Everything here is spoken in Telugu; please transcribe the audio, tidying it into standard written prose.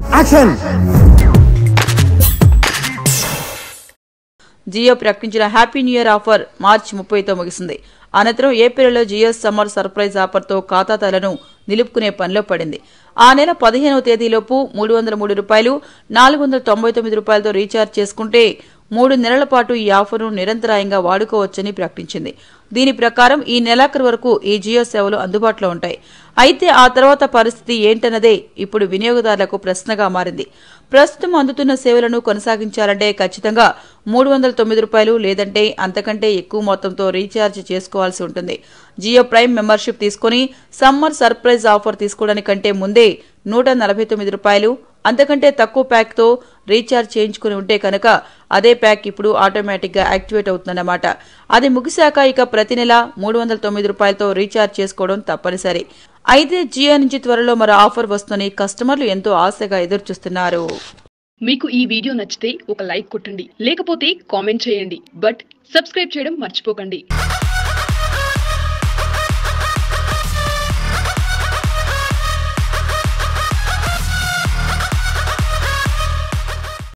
యాక్షన్. జియో ప్రకటించిన హ్యాపీ న్యూ ఇయర్ ఆఫర్ మార్చి 30తో ముగిసింది. అనంతరం ఏప్రిల్లో జియో సమ్మర్ సర్ప్రైజ్ ఆఫర్తో ఖాతాదారులను నిలుపుకునే పనిలో పడింది. ఆ నెల 15వ తేదీలోపు రూ. 303, 499 రీఛార్జ్ చేసుకుంటే 3 నెలల పాటు ఈ ఆఫర్ను నిరంతరాయంగా వాడుకోవచ్చని ప్రకటించింది. దీని ప్రకారం ఈ నెలాఖరు వరకు ఈ జియో సేవలు అందుబాటులో ఉంటాయి. అయితే ఆ తర్వాత పరిస్థితి ఏంటన్నదే ఇప్పుడు వినియోగదారులకు ప్రశ్నగా మారింది. ప్రస్తుతం అందుతున్న సేవలను కొనసాగించాలంటే ఖచ్చితంగా రూ. 309 లేదంటే అంతకంటే ఎక్కువ మొత్తంతో రీఛార్జ్ చేసుకోవాల్సి ఉంటుంది. జియో ప్రైమ్ మెంబర్షిప్ తీసుకుని సమ్మర్ సర్ప్రైజ్ ఆఫర్ తీసుకోవడానికంటే ముందే రూ. 149 అంతకంటే తక్కువ ప్యాక్తో రీఛార్జ్ చేయించుకుని ఉంటే కనుక అదే ప్యాక్ ఇప్పుడు ఆటోమేటిక్ గా యాక్టివేట్ అవుతుందన్నమాట. అది ముగిశాక ఇక ప్రతి నెల రూ. 309తో రీఛార్జ్ చేసుకోవడం తప్పనిసరి. అయితే జియో నుంచి త్వరలో మరో ఆఫర్ వస్తుందని కస్టమర్లు ఎంతో ఆశగా ఎదురుచూస్తున్నారు. మీకు ఈ వీడియో నచ్చితే ఒక లైక్ కొట్టండి, లేకపోతే కామెంట్ చేయండి. బట్ సబ్స్క్రైబ్ చేయడం మర్చిపోకండి.